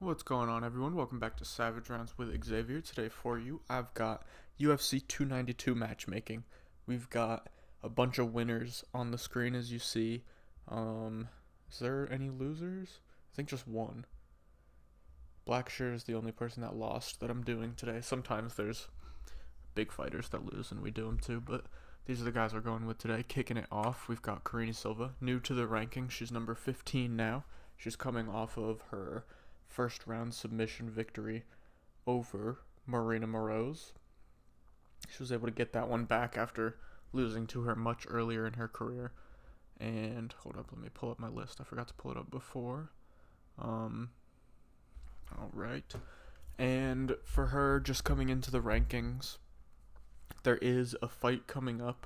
What's going on, everyone? Welcome back to Savage Rounds with Xavier. Today for you, I've got UFC 292 matchmaking. We've got a bunch of winners on the screen, as you see. Is there any losers? I think just one. Blackshear is the only person that lost that I'm doing today. Sometimes there's big fighters that lose, and we do them too, but these are the guys we're going with today. Kicking it off, we've got Karine Silva, new to the rankings. She's number 15 now. She's coming off of her first round submission victory over Marina Moroz. She was able to get that one back after losing to her much earlier in her career. And hold up, let me pull up my list. I forgot to pull it up before. All right. And for her, just coming into the rankings, there is a fight coming up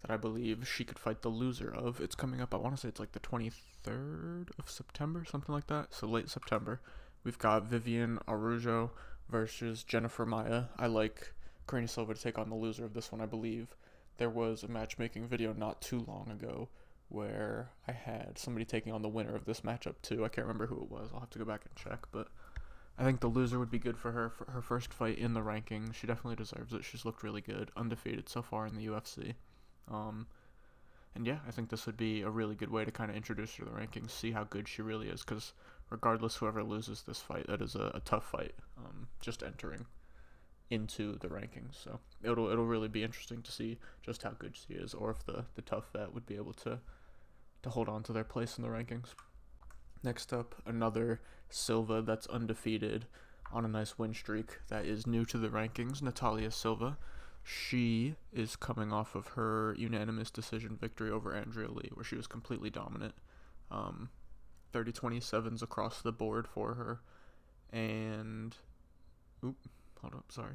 that I believe she could fight the loser of. It's coming up, I want to say it's like the 23rd of September, something like that. So late September. We've got Vivian Araujo versus Jennifer Maia. I like Karine Silva to take on the loser of this one, I believe. There was a matchmaking video not too long ago where I had somebody taking on the winner of this matchup too. I can't remember who it was. I'll have to go back and check, but I think the loser would be good for her first fight in the rankings. She definitely deserves it. She's looked really good, undefeated so far in the UFC. And yeah, I think this would be a really good way to kind of introduce her to the rankings, see how good she really is, because regardless whoever loses this fight, that is a tough fight, just entering into the rankings. So it'll really be interesting to see just how good she is, or if the tough vet would be able to hold on to their place in the rankings. Next up, another Silva that's undefeated on a nice win streak that is new to the rankings, Natalia Silva. She is coming off of her unanimous decision victory over Andrea Lee, where she was completely dominant. 30-27s across the board for her. And, hold up, sorry.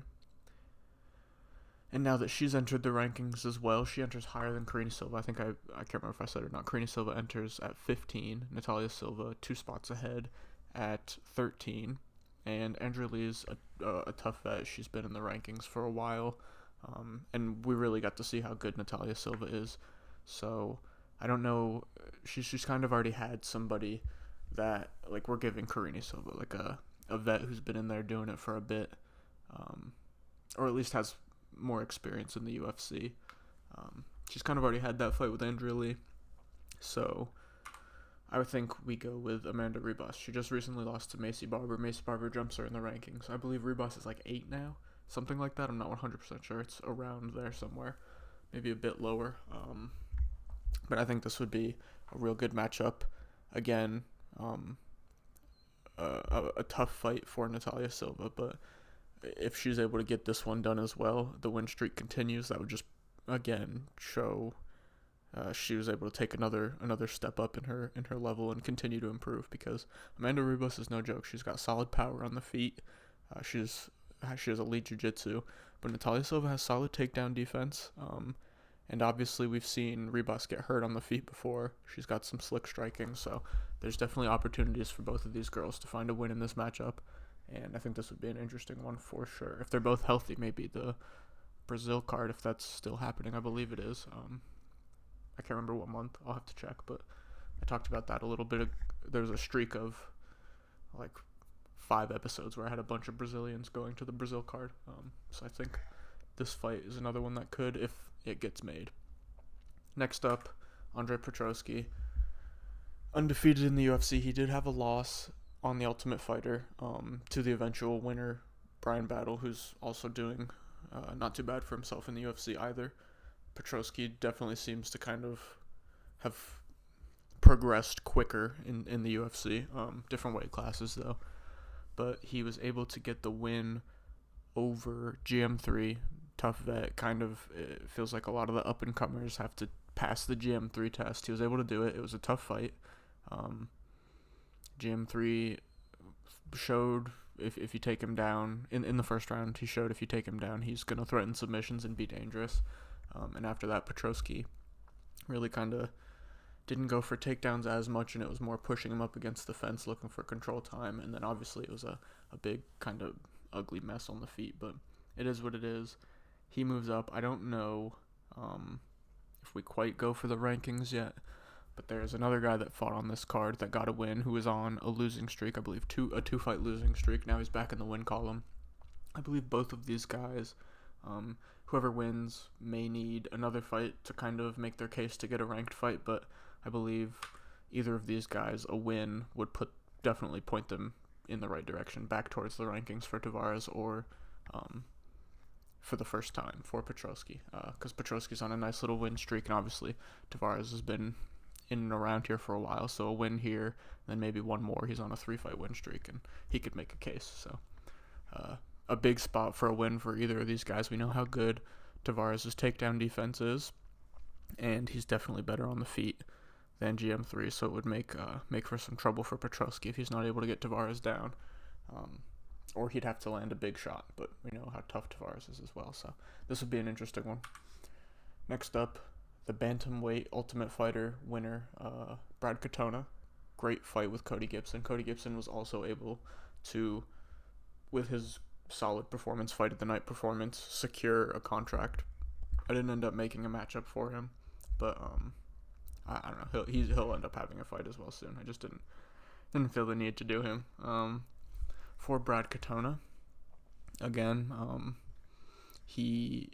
And now that she's entered the rankings as well, she enters higher than Karine Silva. I think I can't remember if I said it or not. Karine Silva enters at 15. Natalia Silva 2 spots ahead at 13. And Andrea Lee's a tough vet. She's been in the rankings for a while. And we really got to see how good Natalia Silva is. So I don't know. She's kind of already had somebody that, like, we're giving Karine Silva, like a vet who's been in there doing it for a bit, or at least has more experience in the UFC. She's kind of already had that fight with Andrea Lee. So I would think we go with Amanda Ribas. She just recently lost to Macy Barber. Macy Barber jumps her in the rankings. I believe Ribas is like 8 now. Something like that. I'm not 100% sure. It's around there somewhere. Maybe a bit lower. But I think this would be a real good matchup. Again, a tough fight for Natalia Silva. But if she's able to get this one done as well, the win streak continues. That would just, again, show she was able to take another step up in her level and continue to improve, because Amanda Ribas is no joke. She's got solid power on the feet. She has elite jiu-jitsu, but Natalia Silva has solid takedown defense, and obviously we've seen Ribas get hurt on the feet before. She's got some slick striking, so there's definitely opportunities for both of these girls to find a win in this matchup, and I think this would be an interesting one for sure. If they're both healthy, maybe the Brazil card, if that's still happening, I believe it is. I can't remember what month, I'll have to check, but I talked about that a little bit. There's a streak of like 5 episodes where I had a bunch of Brazilians going to the Brazil card. So I think this fight is another one that could, if it gets made. Next up, Andre Petroski. Undefeated in the UFC. He did have a loss on The Ultimate Fighter to the eventual winner, Brian Battle, who's also doing not too bad for himself in the UFC either. Petroski definitely seems to kind of have progressed quicker in the UFC. Different weight classes, though. But he was able to get the win over GM3. Tough vet. Kind of, it feels like a lot of the up-and-comers have to pass the GM3 test. He was able to do it. It was a tough fight. GM3 showed if you take him down, in the first round, he showed if you take him down, he's going to threaten submissions and be dangerous. And after that, Petroski really kind of didn't go for takedowns as much, and it was more pushing him up against the fence, looking for control time. And then obviously it was a big kind of ugly mess on the feet, but it is what it is. He moves up. I don't know if we quite go for the rankings yet, But there's another guy that fought on this card that got a win who was on a losing streak, I believe, a two-fight losing streak. Now he's back in the win column. I believe both of these guys, whoever wins, may need another fight to kind of make their case to get a ranked fight, but I believe either of these guys, a win would definitely point them in the right direction, back towards the rankings for Tavares or for the first time for Petroski, because Petroski's on a nice little win streak, and obviously Tavares has been in and around here for a while, so a win here, then maybe one more. He's on a 3-fight win streak, and he could make a case. So a big spot for a win for either of these guys. We know how good Tavares' takedown defense is, and he's definitely better on the feet than GM3, so it would make for some trouble for Petroski if he's not able to get Tavares down. Or he'd have to land a big shot, but we know how tough Tavares is as well, so this would be an interesting one. Next up, the Bantamweight Ultimate Fighter winner, Brad Katona. Great fight with Cody Gibson. Cody Gibson was also able to, with his solid performance, fight of the night performance, secure a contract. I didn't end up making a matchup for him, but I don't know. He'll end up having a fight as well soon. I just didn't feel the need to do him. For Brad Katona, again, he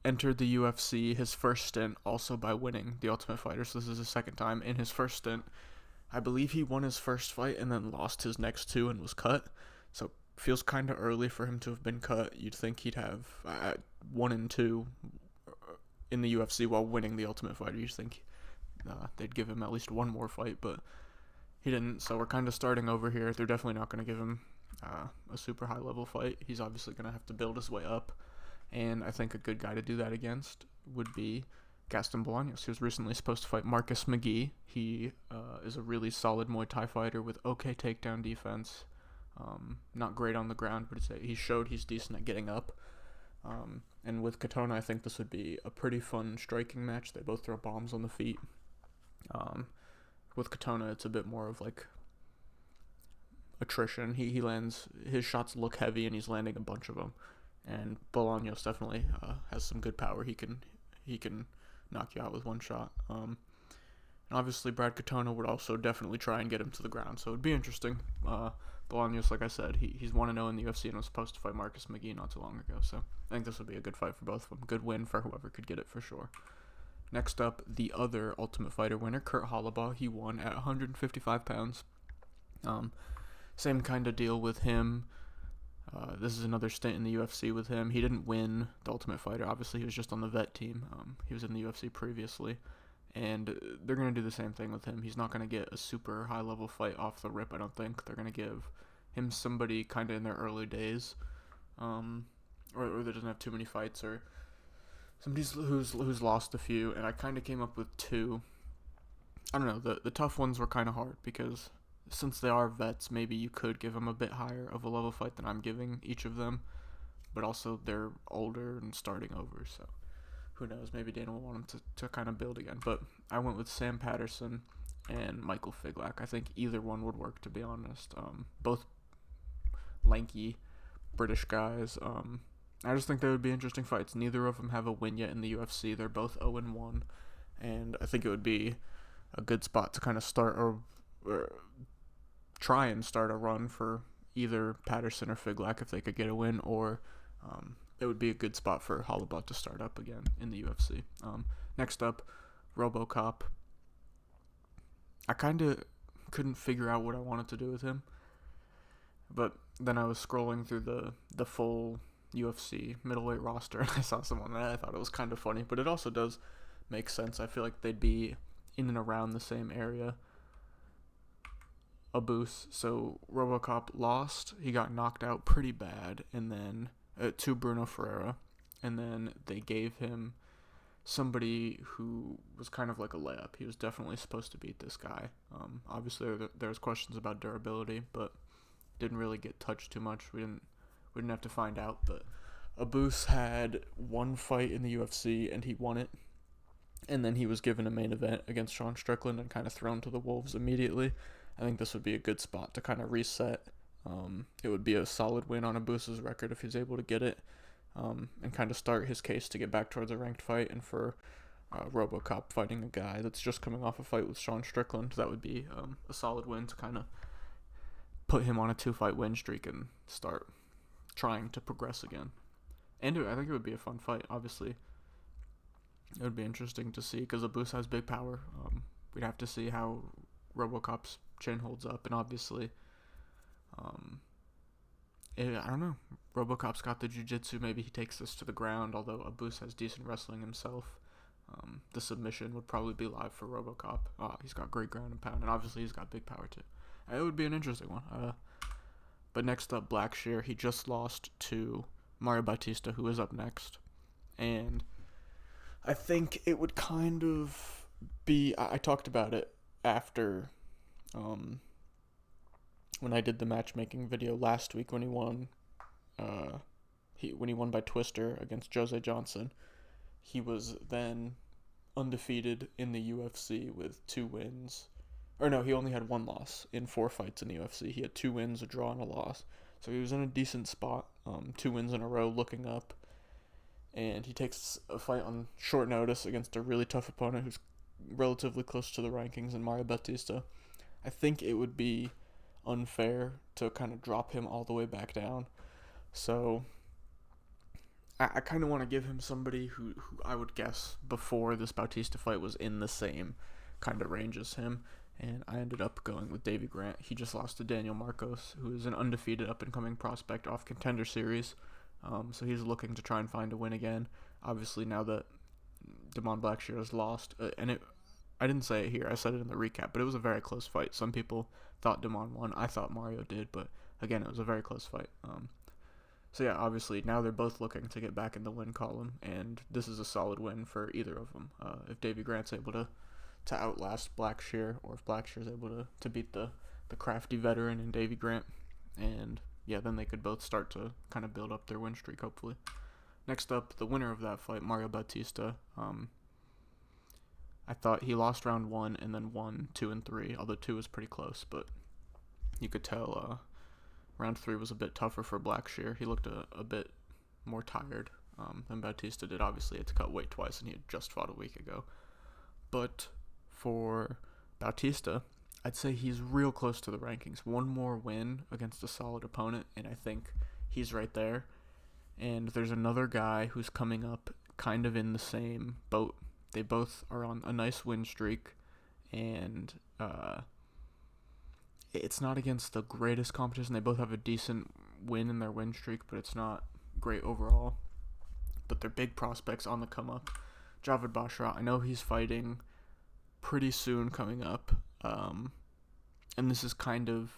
entered the UFC his first stint also by winning the Ultimate Fighter, so this is his second time. In his first stint, I believe he won his first fight and then lost his next two and was cut, so feels kind of early for him to have been cut. You'd think he'd have 1 and 2 in the UFC while winning the Ultimate Fighter. You'd think they'd give him at least one more fight, but he didn't, so we're kind of starting over here. They're definitely not going to give him a super high-level fight. He's obviously going to have to build his way up, and I think a good guy to do that against would be Gaston Bolaños. He was recently supposed to fight Marcus McGee. He is a really solid Muay Thai fighter with okay takedown defense. Not great on the ground, but he showed he's decent at getting up. And with Katona, I think this would be a pretty fun striking match. They both throw bombs on the feet. With Katona, it's a bit more of like attrition. He lands, his shots look heavy, and he's landing a bunch of them. And Bolaños definitely has some good power. He can knock you out with one shot. And obviously, Brad Katona would also definitely try and get him to the ground, so it'd be interesting. Bolaños, like I said, he's 1-0 in the UFC and was supposed to fight Marcus McGee not too long ago, so I think this would be a good fight for both of them. Good win for whoever could get it for sure. Next up, the other Ultimate Fighter winner, Kurt Holobaugh. He won at 155 pounds. Same kind of deal with him. This is another stint in the UFC with him. He didn't win the Ultimate Fighter. Obviously, he was just on the vet team. He was in the UFC previously. And they're going to do the same thing with him. He's not going to get a super high-level fight off the rip, I don't think. They're going to give him somebody kind of in their early days, or that doesn't have too many fights, or somebody who's lost a few. And I kind of came up with two. I don't know. The tough ones were kind of hard because since they are vets, maybe you could give them a bit higher of a level fight than I'm giving each of them. But also they're older and starting over, so who knows, maybe Dana will want him to kind of build again. But I went with Sam Patterson and Michael Figlak. I think either one would work, to be honest. Both lanky British guys. I just think they would be interesting fights. Neither of them have a win yet in the UFC. They're both 0-1, and I think it would be a good spot to kind of start or try and start a run for either Patterson or Figlak if they could get a win, or it would be a good spot for Holobaugh to start up again in the UFC. Next up, RoboCop. I kind of couldn't figure out what I wanted to do with him, but then I was scrolling through the full UFC middleweight roster, and I saw someone that I thought it was kind of funny, but it also does make sense. I feel like they'd be in and around the same area. Abus. So RoboCop lost. He got knocked out pretty bad, and then to Bruno Ferreira, and then they gave him somebody who was kind of like a layup. He was definitely supposed to beat this guy. Obviously, there's questions about durability, but didn't really get touched too much. We didn't have to find out. But Abus had one fight in the UFC, and he won it. And then he was given a main event against Sean Strickland and kind of thrown to the wolves immediately. I think this would be a good spot to kind of reset. It would be a solid win on Abus's record if he's able to get it, and kind of start his case to get back towards a ranked fight, and for RoboCop fighting a guy that's just coming off a fight with Sean Strickland. That would be a solid win to kind of put him on a 2-fight win streak and start trying to progress again. And I think it would be a fun fight, obviously. It would be interesting to see because Abus has big power. We'd have to see how RoboCop's chin holds up, and obviously, I don't know. RoboCop's got the jiu-jitsu. Maybe he takes this to the ground, although Abus has decent wrestling himself. The submission would probably be live for RoboCop. He's got great ground and pound, and obviously he's got big power too. It would be an interesting one. But next up, Blackshear. He just lost to Mario Bautista, who is up next. And I think it would kind of be... I talked about it after... when I did the matchmaking video last week when he won... when he won by Twister against Jose Johnson. He was then undefeated in the UFC with 2 wins. Or no, he only had 1 loss in 4 fights in the UFC. He had 2 wins, a draw, and a loss. So he was in a decent spot. 2 wins in a row, looking up. And he takes a fight on short notice against a really tough opponent who's relatively close to the rankings in Mario Bautista. I think it would be unfair to kind of drop him all the way back down. So I kind of want to give him somebody who I would guess before this Bautista fight was in the same kind of range as him. And I ended up going with Davey Grant. He just lost to Daniel Marcos, who is an undefeated up-and-coming prospect off Contender Series. So he's looking to try and find a win again. Obviously, now that Damon Blackshear has lost, I didn't say it here, I said it in the recap, but it was a very close fight. Some people thought Damon won. I thought Mario did, but again, it was a very close fight. So yeah, obviously, now they're both looking to get back in the win column, and this is a solid win for either of them. If Davey Grant's able to outlast Blackshear, or if Blackshear's able to beat the crafty veteran in Davey Grant, and yeah, then they could both start to kind of build up their win streak, hopefully. Next up, the winner of that fight, Mario Bautista. I thought he lost round 1 and then won 2 and 3, although 2 was pretty close, but you could tell round 3 was a bit tougher for Blackshear. He looked a bit more tired than Bautista did. Obviously, he had to cut weight twice, and he had just fought a week ago. But for Bautista, I'd say he's real close to the rankings. One more win against a solid opponent, and I think he's right there. And there's another guy who's coming up kind of in the same boat. They both are on a nice win streak, and it's not against the greatest competition. They both have a decent win in their win streak, but it's not great overall. But they're big prospects on the come up. Javid Basharat, I know he's fighting pretty soon coming up, and this is kind of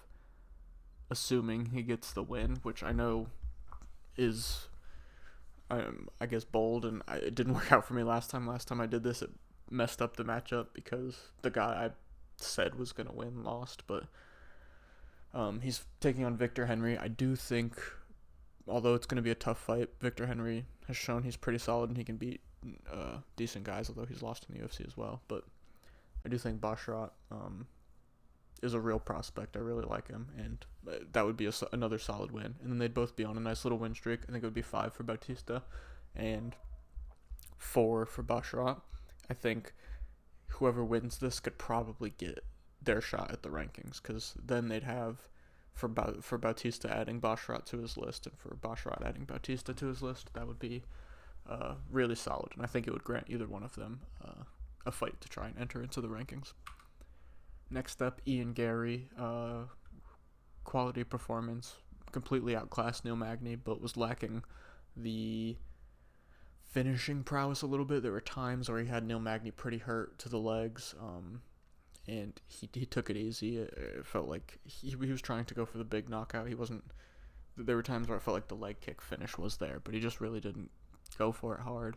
assuming he gets the win, which I know is, I guess, bold, and it didn't work out for me last time. Last time I did this, it messed up the matchup because the guy I said was going to win lost, but he's taking on Victor Henry. I do think, although it's going to be a tough fight, Victor Henry has shown he's pretty solid and he can beat decent guys, although he's lost in the UFC as well. But I do think Basharat is a real prospect. I really like him, and that would be another solid win. And then they'd both be on a nice little win streak. I think it would be 5 for Bautista and 4 for Basharat. I think whoever wins this could probably get their shot at the rankings, because then they'd have, for Bautista adding Basharat to his list, and for Basharat adding Bautista to his list, that would be really solid, and I think it would grant either one of them a fight to try and enter into the rankings. Next up, Ian Gary. Quality performance, completely outclassed Neil Magny, but was lacking the finishing prowess a little bit. There were times where he had Neil Magny pretty hurt to the legs, and he took it easy. It felt like he was trying to go for the big knockout. He wasn't. There were times where I felt like the leg kick finish was there, but he just really didn't go for it hard.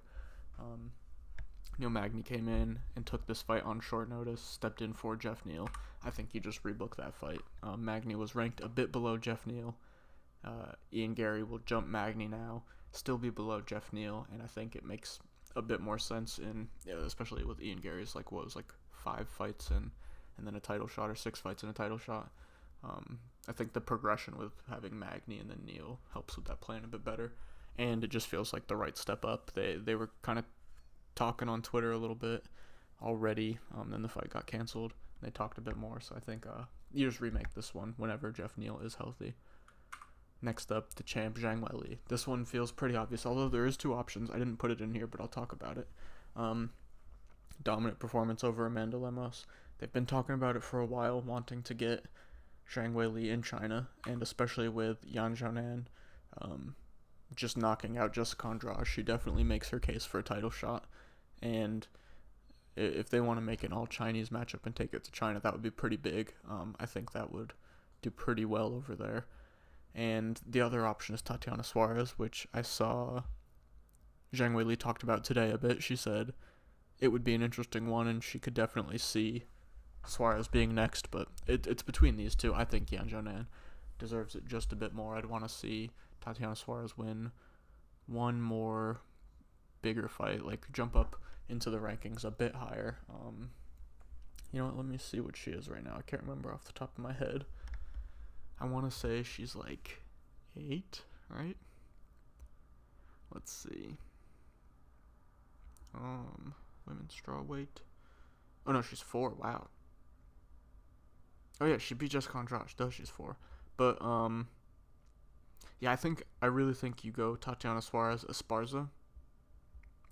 Neil Magny came in and took this fight on short notice, stepped in for Jeff Neal. I think he just rebooked that fight. Magny was ranked a bit below Jeff Neal. Ian Gary will jump Magny now, still be below Jeff Neal, and I think it makes a bit more sense especially with Ian Gary's 5 fights and then a title shot, or 6 fights and a title shot. I think the progression with having Magny and then Neal helps with that plan a bit better, and it just feels like the right step up. They were kind of talking on Twitter a little bit already. Then the fight got canceled. They talked a bit more, so I think you just remake this one whenever Jeff Neal is healthy. Next up, the champ Zhang Weili. This one feels pretty obvious, although there is two options. I didn't put it in here, but I'll talk about it. Dominant performance over Amanda Lemos. They've been talking about it for a while, wanting to get Zhang Weili in China, and especially with Yan Xiaonan just knocking out Jessica Andrade, she definitely makes her case for a title shot. And if they want to make an all-Chinese matchup and take it to China, that would be pretty big. I think that would do pretty well over there. And the other option is Tatiana Suarez, which I saw Zhang Weili talked about today a bit. She said it would be an interesting one, and she could definitely see Suarez being next, but it's between these two. I think Yan Xiaonan deserves it just a bit more. I'd want to see Tatiana Suarez win one more bigger fight, like jump up into the rankings a bit higher. You know what, let me see what she is right now. I can't remember off the top of my head. I want to say she's like 8, right? Let's see. Women's strawweight. Oh no, she's 4. Wow. Oh yeah, she beat Jessica Andrade. She's 4. But yeah, I really think you go Tatiana Suarez, Esparza,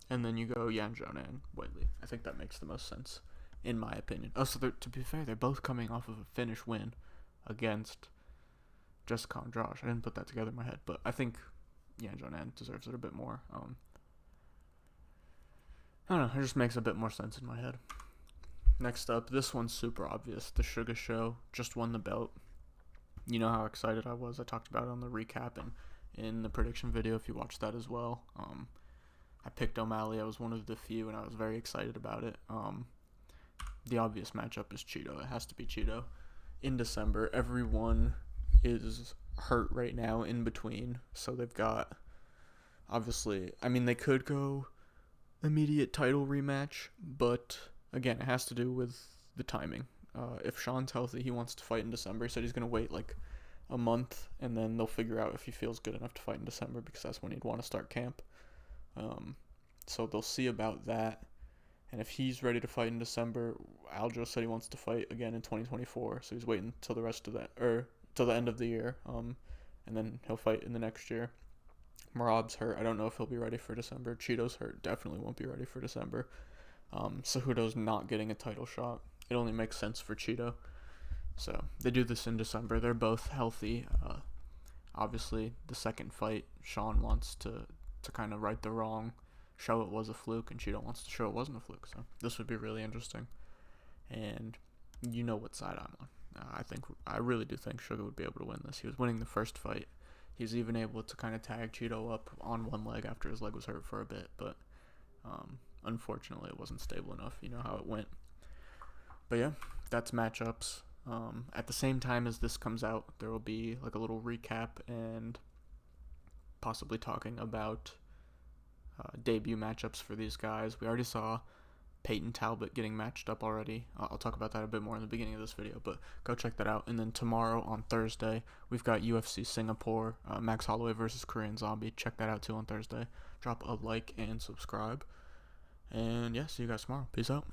and then you go Yan Xiaonan, Weili. I think that makes the most sense, in my opinion. Oh, so to be fair, they're both coming off of a finish win against Jessica Andrade. I didn't put that together in my head, but I think Yan Xiaonan deserves it a bit more. I don't know, it just makes a bit more sense in my head. Next up, this one's super obvious. The Sugar Show just won the belt. You know how excited I was. I talked about it on the recap and in the prediction video if you watched that as well. I picked O'Malley. I was one of the few, and I was very excited about it. The obvious matchup is Cheeto. It has to be Cheeto. In December, everyone is hurt right now in between. So they've got, obviously, I mean, they could go immediate title rematch, but again, it has to do with the timing. If Sean's healthy, he wants to fight in December. He said he's going to wait like a month, and then they'll figure out if he feels good enough to fight in December, because that's when he'd want to start camp. So they'll see about that. And if he's ready to fight in December, Aljo said he wants to fight again in 2024, so he's waiting till the rest of that, or till the end of the year, and then he'll fight in the next year. Marab's hurt. I don't know if he'll be ready for December. Cheeto's hurt. Definitely won't be ready for December. Cejudo's not getting a title shot. It only makes sense for Cheeto. So they do this in December. They're both healthy. Obviously, the second fight, Sean wants to kind of right the wrong, show it was a fluke, and Cheeto wants to show it wasn't a fluke. So this would be really interesting. And you know what side I'm on. I really do think Sugar would be able to win this. He was winning the first fight. He's even able to kind of tag Cheeto up on one leg after his leg was hurt for a bit, but unfortunately it wasn't stable enough. You know how it went. But yeah, that's matchups. At the same time as this comes out, there will be like a little recap and possibly talking about debut matchups for these guys. We already saw Peyton Talbot getting matched up already. I'll talk about that a bit more in the beginning of this video, but go check that out. And then tomorrow on Thursday, we've got UFC Singapore, Max Holloway versus Korean Zombie. Check that out too on Thursday. Drop a like and subscribe. And yeah, see you guys tomorrow. Peace out.